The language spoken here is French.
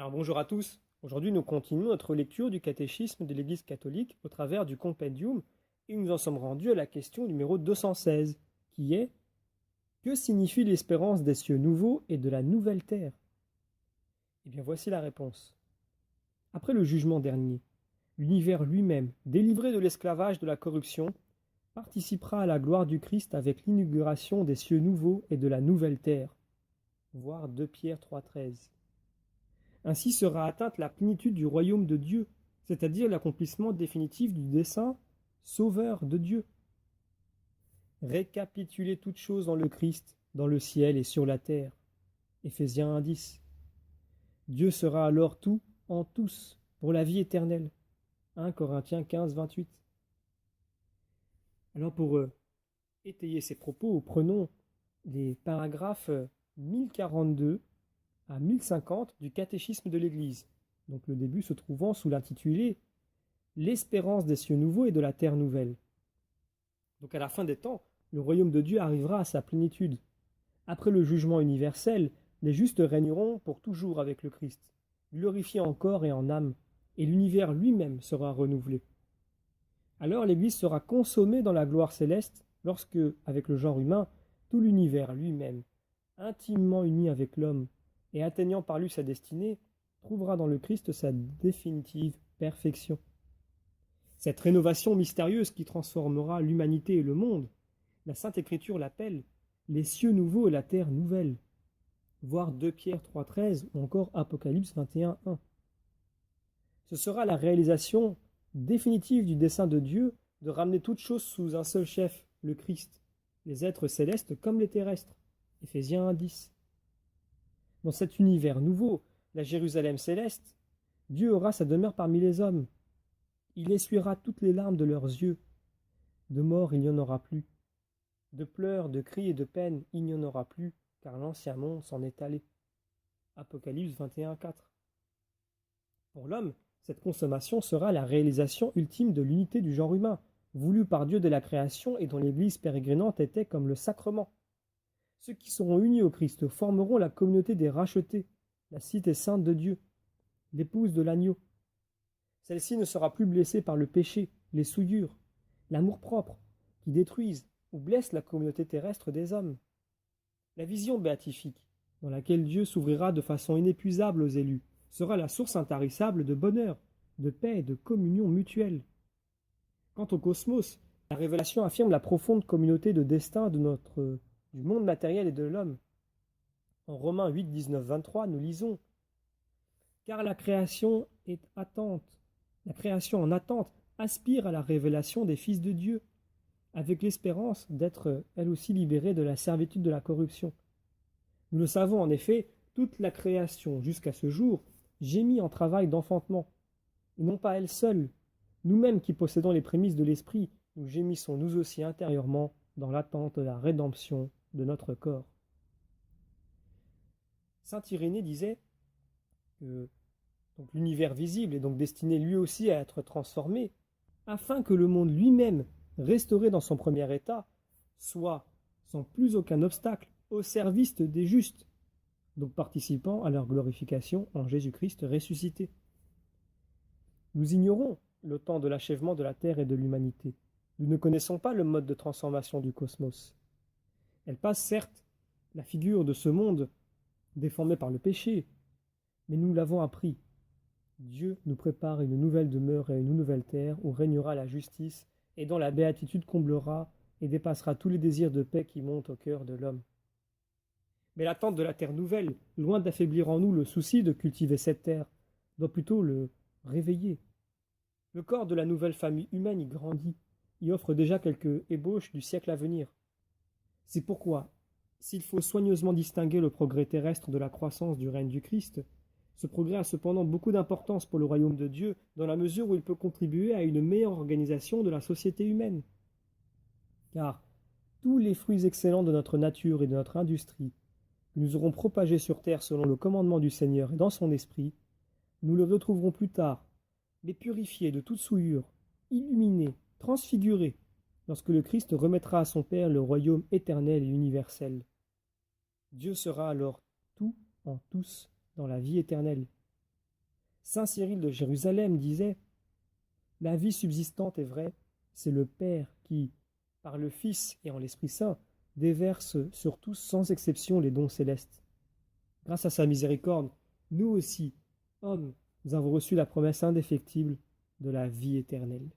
Alors bonjour à tous. Aujourd'hui, nous continuons notre lecture du catéchisme de l'Église catholique au travers du compendium et nous en sommes rendus à la question numéro 216 qui est: que signifie l'espérance des cieux nouveaux et de la nouvelle terre? Eh bien, voici la réponse. Après le jugement dernier, l'univers lui-même, délivré de l'esclavage de la corruption, participera à la gloire du Christ avec l'inauguration des cieux nouveaux et de la nouvelle terre. Voir 2 Pierre 3,13. Ainsi sera atteinte la plénitude du royaume de Dieu, c'est-à-dire l'accomplissement définitif du dessein sauveur de Dieu. Récapituler toutes choses dans le Christ, dans le ciel et sur la terre. Éphésiens 1,10. Dieu sera alors tout en tous pour la vie éternelle. 1 Corinthiens 15,28. Alors pour étayer ces propos, prenons les paragraphes 1042 à 1050 du catéchisme de l'Église, donc le début se trouvant sous l'intitulé L'espérance des cieux nouveaux et de la terre nouvelle. Donc à la fin des temps, le royaume de Dieu arrivera à sa plénitude. Après le jugement universel, les justes régneront pour toujours avec le Christ, glorifiés en corps et en âme, et l'univers lui-même sera renouvelé. Alors l'Église sera consommée dans la gloire céleste lorsque, avec le genre humain, tout l'univers lui-même, intimement uni avec l'homme, et atteignant par lui sa destinée, trouvera dans le Christ sa définitive perfection. Cette rénovation mystérieuse qui transformera l'humanité et le monde, la Sainte Écriture l'appelle les cieux nouveaux et la terre nouvelle, voir 2 Pierre 3,13 ou encore Apocalypse 21,1. Ce sera la réalisation définitive du dessein de Dieu de ramener toutes choses sous un seul chef, le Christ, les êtres célestes comme les terrestres, Éphésiens 1,10. Dans cet univers nouveau, la Jérusalem céleste, Dieu aura sa demeure parmi les hommes. Il essuiera toutes les larmes de leurs yeux. De mort, il n'y en aura plus. De pleurs, de cris et de peines, il n'y en aura plus, car l'ancien monde s'en est allé. Apocalypse 21,4. Pour l'homme, cette consommation sera la réalisation ultime de l'unité du genre humain, voulue par Dieu dès la création et dont l'Église pérégrinante était comme le sacrement. Ceux qui seront unis au Christ formeront la communauté des rachetés, la cité sainte de Dieu, l'épouse de l'agneau. Celle-ci ne sera plus blessée par le péché, les souillures, l'amour-propre, qui détruisent ou blessent la communauté terrestre des hommes. La vision béatifique, dans laquelle Dieu s'ouvrira de façon inépuisable aux élus, sera la source intarissable de bonheur, de paix et de communion mutuelle. Quant au cosmos, la révélation affirme la profonde communauté de destin du monde matériel et de l'homme. En Romains 8, 19, 23, nous lisons: car la création en attente aspire à la révélation des fils de Dieu, avec l'espérance d'être elle aussi libérée de la servitude de la corruption. Nous le savons en effet, toute la création jusqu'à ce jour gémit en travail d'enfantement, et non pas elle seule. Nous-mêmes qui possédons les prémices de l'esprit, nous gémissons nous aussi intérieurement dans l'attente de la rédemption de notre corps. Saint Irénée disait que l'univers visible est donc destiné lui aussi à être transformé, afin que le monde lui-même, restauré dans son premier état, soit, sans plus aucun obstacle, au service des justes, donc participant à leur glorification en Jésus-Christ ressuscité. Nous ignorons le temps de l'achèvement de la terre et de l'humanité. Nous ne connaissons pas le mode de transformation du cosmos. Elle passe certes la figure de ce monde déformé par le péché, mais nous l'avons appris. Dieu nous prépare une nouvelle demeure et une nouvelle terre où régnera la justice et dont la béatitude comblera et dépassera tous les désirs de paix qui montent au cœur de l'homme. Mais l'attente de la terre nouvelle, loin d'affaiblir en nous le souci de cultiver cette terre, doit plutôt le réveiller. Le corps de la nouvelle famille humaine y grandit, y offre déjà quelques ébauches du siècle à venir. C'est pourquoi, s'il faut soigneusement distinguer le progrès terrestre de la croissance du règne du Christ, ce progrès a cependant beaucoup d'importance pour le royaume de Dieu dans la mesure où il peut contribuer à une meilleure organisation de la société humaine. Car tous les fruits excellents de notre nature et de notre industrie, que nous aurons propagés sur terre selon le commandement du Seigneur et dans son esprit, nous le retrouverons plus tard, mais purifiés de toute souillure, illuminés, transfigurés, lorsque le Christ remettra à son Père le royaume éternel et universel. Dieu sera alors tout en tous dans la vie éternelle. Saint Cyril de Jérusalem disait: la vie subsistante est vraie, c'est le Père qui, par le Fils et en l'Esprit Saint, déverse sur tous sans exception les dons célestes. Grâce à sa miséricorde, nous aussi, hommes, nous avons reçu la promesse indéfectible de la vie éternelle.